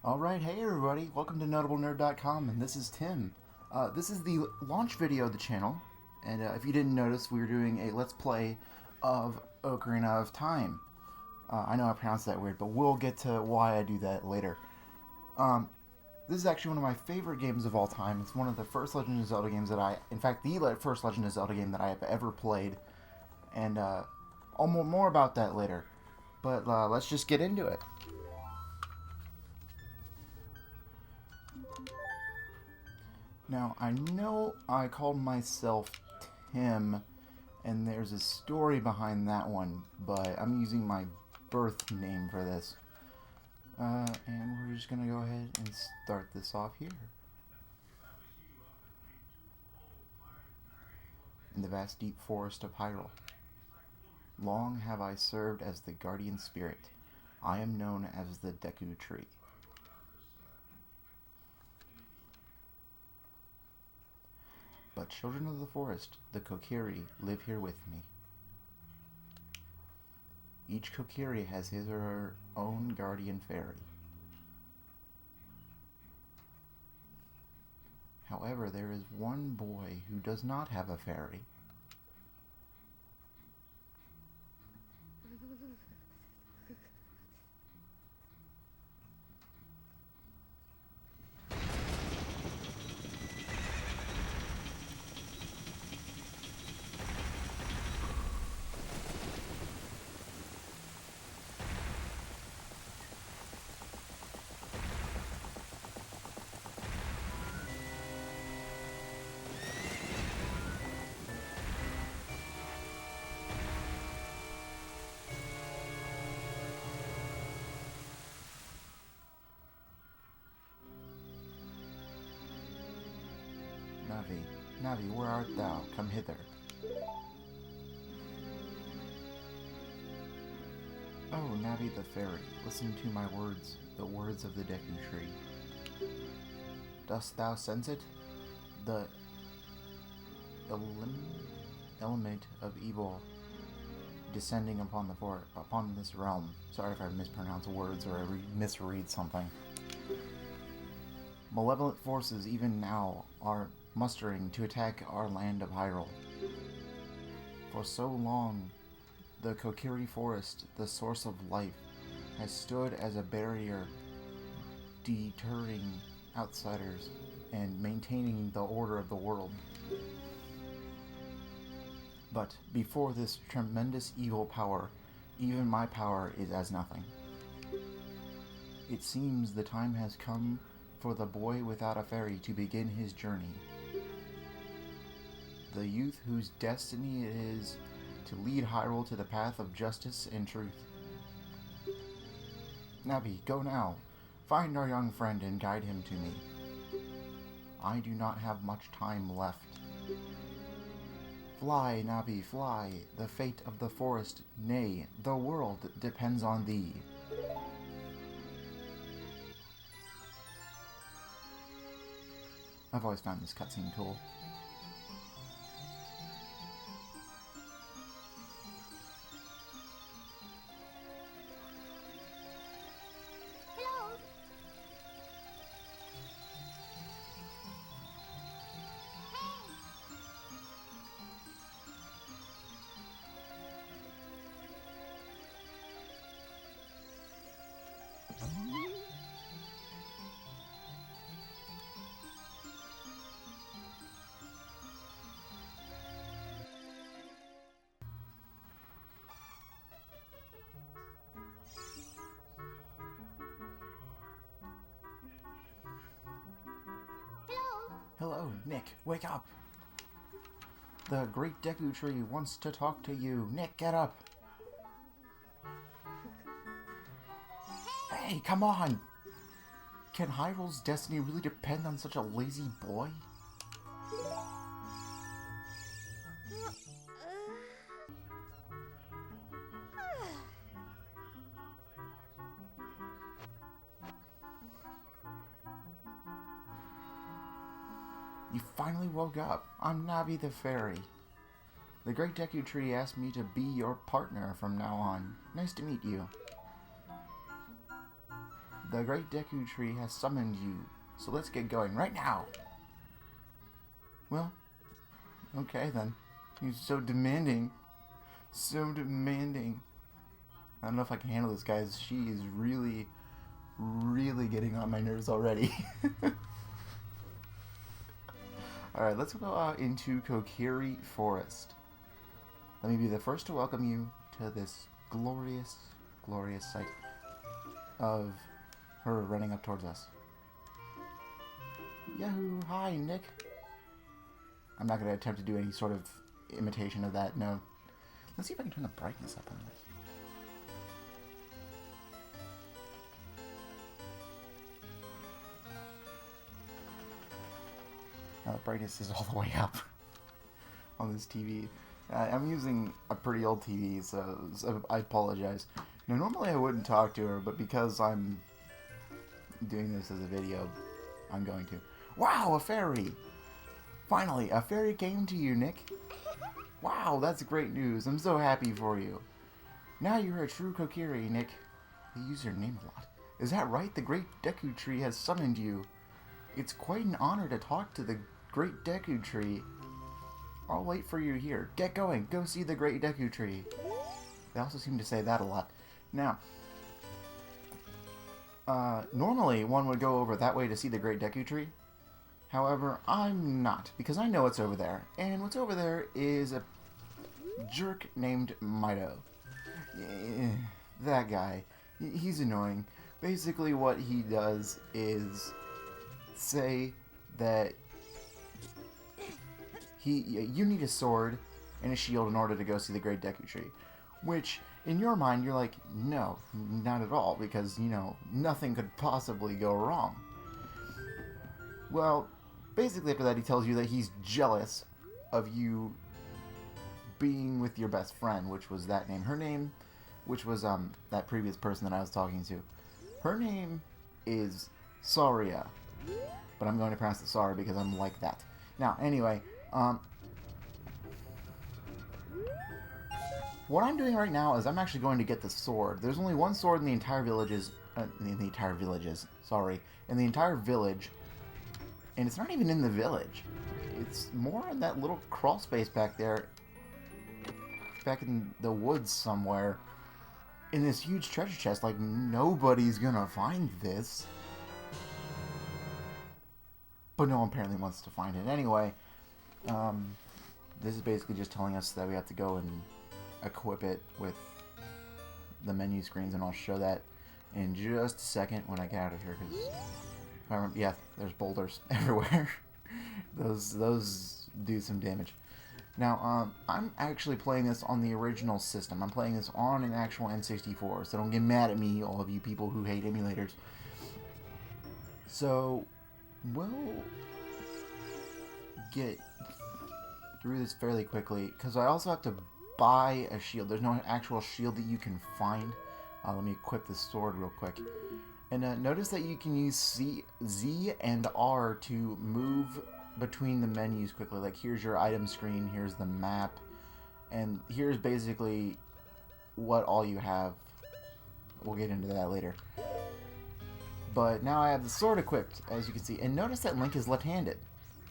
Alright, hey everybody, welcome to NoteableNerd.com, and this is Tim. This is the launch video of the channel, and if you didn't notice, we're doing a Let's Play of Ocarina of Time. I know I pronounced that weird, but we'll get to why I do that later. This is actually one of my favorite games of all time. It's one of the first Legend of Zelda games that in fact, the first Legend of Zelda game that I have ever played, and more about that later. But let's just get into it. Now, I know I called myself Tim, and there's a story behind that one, but I'm using my birth name for this. And we're just gonna go ahead and start this off here. In the vast deep forest of Hyrule. Long have I served as the guardian spirit. I am known as the Deku Tree. But children of the forest, the Kokiri, live here with me. Each Kokiri has his or her own guardian fairy. However, there is one boy who does not have a fairy. Navi, where art thou? Come hither. Oh, Navi the fairy, listen to my words, the words of the Deku Tree. Dost thou sense it? The element of evil descending upon this realm. Sorry if I mispronounce words or I misread something. Malevolent forces even now are mustering to attack our land of Hyrule. For so long, the Kokiri Forest, the source of life, has stood as a barrier deterring outsiders and maintaining the order of the world. But before this tremendous evil power, even my power is as nothing. It seems the time has come for the boy without a fairy to begin his journey. The youth whose destiny it is to lead Hyrule to the path of justice and truth. Navi, go now. Find our young friend and guide him to me. I do not have much time left. Fly, Navi, fly. The fate of the forest, nay, the world, depends on thee. I've always found this cutscene cool. Hello, Nick, wake up! The great Deku Tree wants to talk to you. Nick, get up! Hey, come on! Can Hyrule's destiny really depend on such a lazy boy? You finally woke up. I'm Navi the Fairy. The Great Deku Tree asked me to be your partner from now on. Nice to meet you. The Great Deku Tree has summoned you, so let's get going right now. Well, okay then. He's so demanding. So demanding. I don't know if I can handle this, guys. She is really, really getting on my nerves already. Alright, let's go out into Kokiri Forest. Let me be the first to welcome you to this glorious, glorious sight of her running up towards us. Yahoo! Hi, Nick! I'm not going to attempt to do any sort of imitation of that, no. Let's see if I can turn the brightness up on this. Now the brightness is all the way up on this TV. I'm using a pretty old TV, so I apologize. Now, normally I wouldn't talk to her, but because I'm doing this as a video, I'm going to. Wow, a fairy! Finally, a fairy came to you, Nick. Wow, that's great news. I'm so happy for you. Now you're a true Kokiri, Nick. They use your name a lot. Is that right? The Great Deku Tree has summoned you. It's quite an honor to talk to the Great Deku Tree. I'll wait for you here. Get going. Go see the Great Deku Tree. They also seem to say that a lot. Now, normally one would go over that way to see the Great Deku Tree. However, I'm not, because I know what's over there. And what's over there is a jerk named Mido. That guy. He's annoying. Basically what he does is say that you need a sword and a shield in order to go see the Great Deku Tree. Which, in your mind, you're like, no, not at all, because, you know, nothing could possibly go wrong. Well, basically after that he tells you that he's jealous of you being with your best friend, which was that name. Her name, which was that previous person that I was talking to. Her name is Saria, but I'm going to pronounce it Saria because I'm like that. Now, anyway, what I'm doing right now is I'm actually going to get the sword. There's only one sword in the entire villages, in the entire village, and it's not even in the village. It's more in that little crawl space back there, back in the woods somewhere, in this huge treasure chest. Like, nobody's gonna find this. But no one apparently wants to find it. Anyway, this is basically just telling us that we have to go and equip it with the menu screens, and I'll show that in just a second when I get out of here, because yeah, there's boulders everywhere. those do some damage. Now, I'm actually playing this on the original system. I'm playing this on an actual N64, so don't get mad at me, all of you people who hate emulators. So, we'll get through this fairly quickly, because I also have to buy a shield. There's no actual shield that you can find. Let me equip this sword real quick. And notice that you can use Z and R to move between the menus quickly. Like, here's your item screen, here's the map, and here's basically what all you have. We'll get into that later. But now I have the sword equipped, as you can see. And notice that Link is left-handed.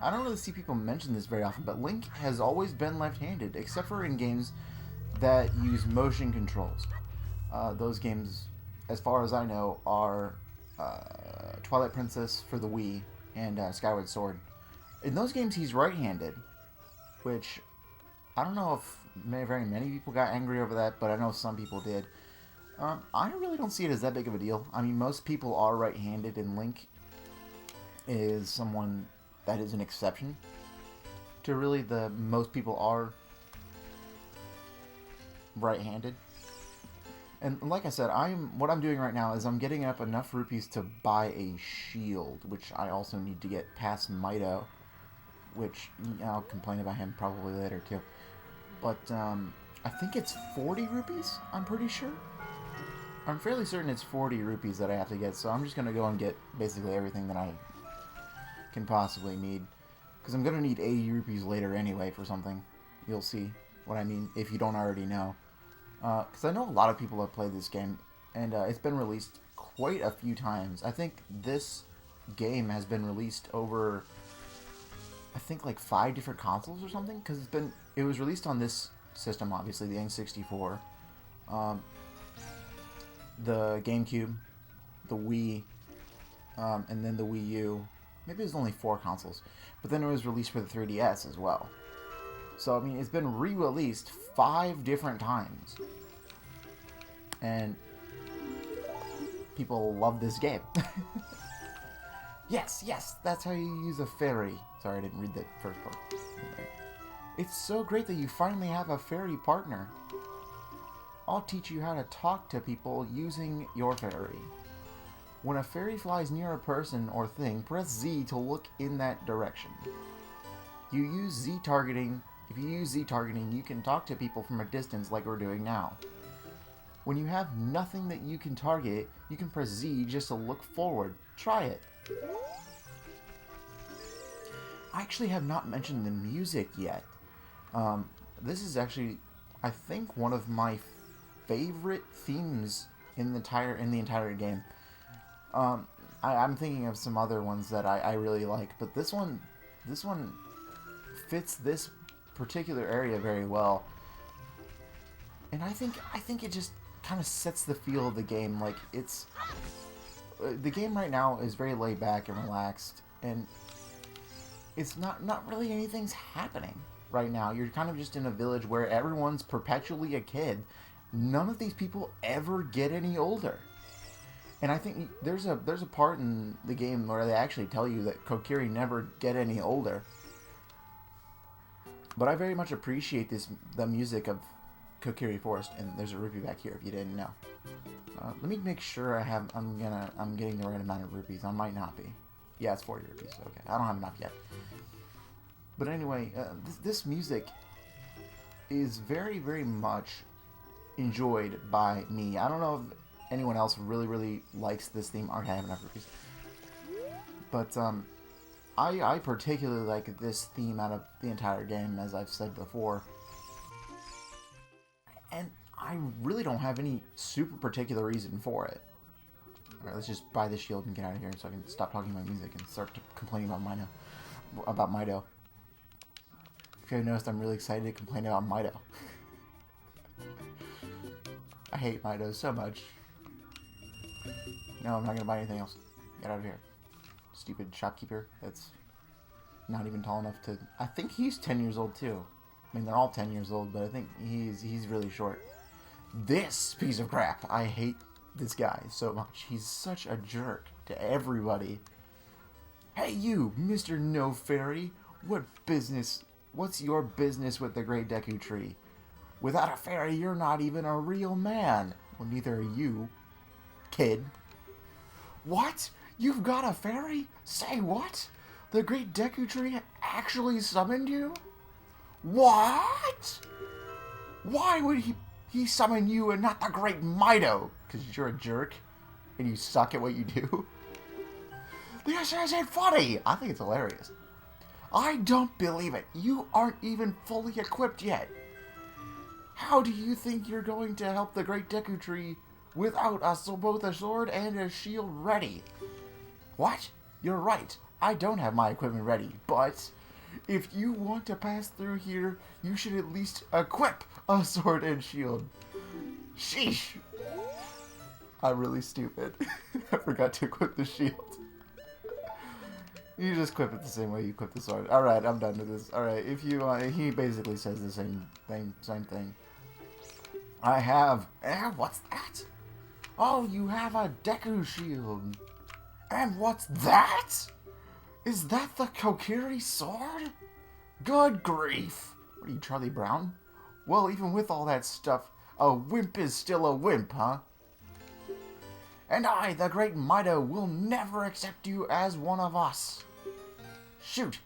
I don't really see people mention this very often, but Link has always been left-handed, except for in games that use motion controls. Those games, as far as I know, are Twilight Princess for the Wii and Skyward Sword. In those games, he's right-handed, which I don't know if very many people got angry over that, but I know some people did. I really don't see it as that big of a deal. I mean, most people are right-handed, and Link is someone that is an exception to really the most people are right-handed. And like I said, what I'm doing right now is I'm getting up enough rupees to buy a shield, which I also need to get past Mido, which I'll complain about him probably later too. But I think it's 40 rupees, I'm pretty sure. I'm fairly certain it's 40 rupees that I have to get, so I'm just going to go and get basically everything that I can possibly need. Because I'm going to need 80 rupees later anyway for something. You'll see what I mean if you don't already know. Because I know a lot of people have played this game, and it's been released quite a few times. I think this game has been released over, I think, like 5 different consoles or something, because it was released on this system, obviously, the N64, the GameCube, the Wii, and then the Wii U. Maybe it was only 4 consoles, but then it was released for the 3DS as well. So I mean, it's been re-released 5 different times, and people love this game. Yes, that's how you use a fairy. Sorry, I didn't read that first part. It's so great that you finally have a fairy partner. I'll teach you how to talk to people using your fairy. When a fairy flies near a person or thing, press Z to look in that direction. You use Z targeting. If you use Z targeting, you can talk to people from a distance like we're doing now. When you have nothing that you can target, you can press Z just to look forward. Try it. I actually have not mentioned the music yet. This is actually, I think, one of my favorite themes in the entire game. I'm thinking of some other ones that I really like, but this one fits this particular area very well. And I think it just kind of sets the feel of the game. Like, it's the game right now is very laid back and relaxed, and it's not really anything's happening right now. You're kind of just in a village where everyone's perpetually a kid. None of these people ever get any older. And I think there's a part in the game where they actually tell you that Kokiri never get any older. But I very much appreciate the music of Kokiri Forest, and there's a rupee back here if you didn't know. Let me make sure I'm getting the right amount of rupees. I might not be. Yeah, it's 40 rupees. Okay, I don't have enough yet. But anyway, this music is very, very much enjoyed by me. I don't know if anyone else really likes this theme. I have enough rupees. But I particularly like this theme out of the entire game, as I've said before. And I really don't have any super particular reason for it. Alright, let's just buy the shield and get out of here so I can stop talking about music and start complaining about Mido. If you haven't noticed, I'm really excited to complain about Mido. I hate Mido so much. No, I'm not gonna buy anything else. Get out of here. Stupid shopkeeper that's not even tall enough to... I think he's 10 years old too. I mean, they're all 10 years old, but I think he's really short. This piece of crap! I hate this guy so much. He's such a jerk to everybody. Hey you, Mr. No Fairy! What's your business with the Great Deku Tree? Without a fairy, you're not even a real man. Well, neither are you, kid. What? You've got a fairy? Say what? The Great Deku Tree actually summoned you? What? Why would he summon you and not the Great Mido? Because you're a jerk and you suck at what you do? This isn't funny! I think it's hilarious. I don't believe it. You aren't even fully equipped yet. How do you think you're going to help the Great Deku Tree without both a sword and a shield ready? What? You're right. I don't have my equipment ready, but if you want to pass through here, you should at least equip a sword and shield. Sheesh. I'm really stupid. I forgot to equip the shield. You just equip it the same way you equip the sword. Alright, I'm done with this. Alright, if you he basically says the same thing. I have... what's that? Oh, you have a Deku shield. And what's that? Is that the Kokiri sword? Good grief. What are you, Charlie Brown? Well, even with all that stuff, a wimp is still a wimp, huh? And I, the Great Mido, will never accept you as one of us. Shoot,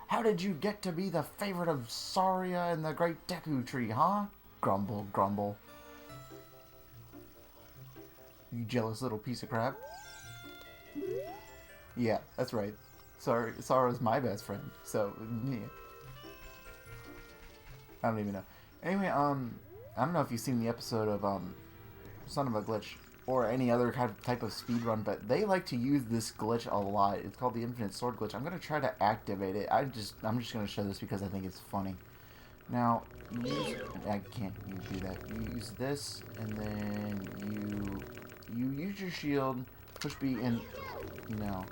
how did you get to be the favorite of Saria and the Great Deku Tree, huh? Grumble, grumble. You jealous little piece of crap. Yeah, that's right. Sara's my best friend, so, yeah. I don't even know. Anyway, I don't know if you've seen the episode of, Son of a Glitch. or any other kind of type of speed run, but they like to use this glitch a lot. It's called the infinite sword glitch. I'm gonna try to activate it. I'm just gonna show this because I think it's funny. Now, I can't do that. You use this, and then you use your shield, push B, and no,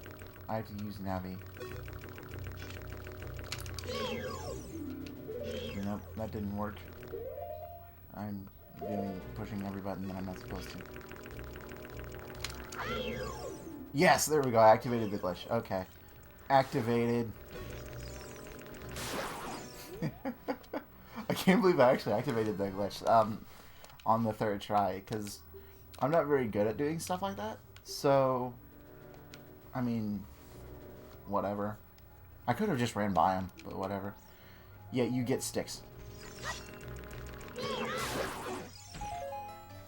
I have to use Navi. Nope, that didn't work. I'm pushing every button that I'm not supposed to. Yes, there we go. I activated the glitch. Okay. Activated. I can't believe I actually activated the glitch on the third try, because I'm not very good at doing stuff like that. So, I mean, whatever. I could have just ran by him, but whatever. Yeah, you get sticks.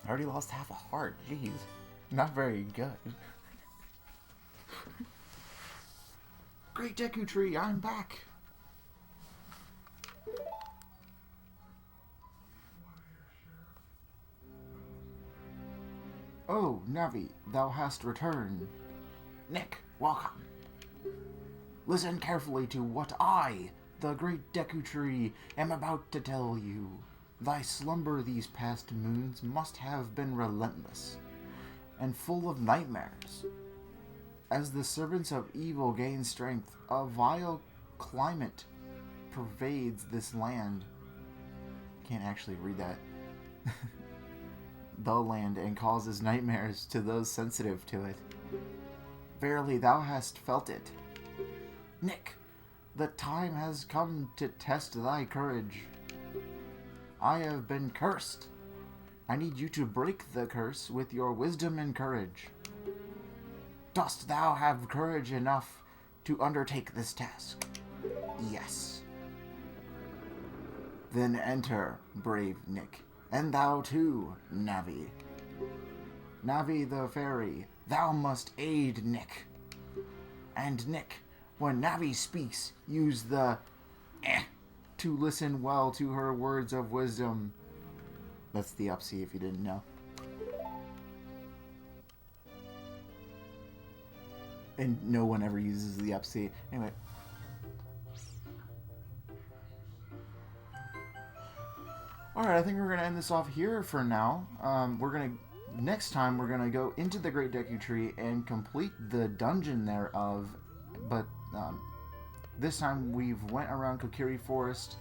I already lost half a heart. Jeez. Not very good. Great Deku Tree, I'm back. Oh, Navi, thou hast returned. Nick, welcome. Listen carefully to what I, the Great Deku Tree, am about to tell you. Thy slumber these past moons must have been relentless, and full of nightmares. As the servants of evil gain strength, a vile climate pervades this land. Can't actually read that. The land, and causes nightmares to those sensitive to it. Verily thou hast felt it. Nick, the time has come to test thy courage. I have been cursed. I need you to break the curse with your wisdom and courage. Dost thou have courage enough to undertake this task? Yes. Then enter, brave Nick, and thou too, Navi. Navi the fairy, thou must aid Nick. And Nick, when Navi speaks, use the to listen well to her words of wisdom. That's the up C if you didn't know. And no one ever uses the up C. Anyway. Alright, I think we're going to end this off here for now. Next time, we're going to go into the Great Deku Tree and complete the dungeon thereof. But this time, we've went around Kokiri Forest,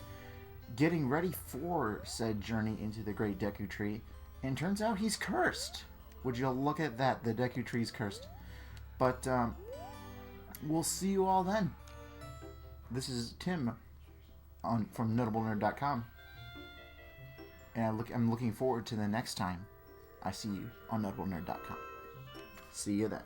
getting ready for said journey into the Great Deku Tree. And turns out he's cursed. Would you look at that? The Deku Tree's cursed. But we'll see you all then. This is Tim from NoteableNerd.com. And I'm looking forward to the next time I see you on NoteableNerd.com. See you then.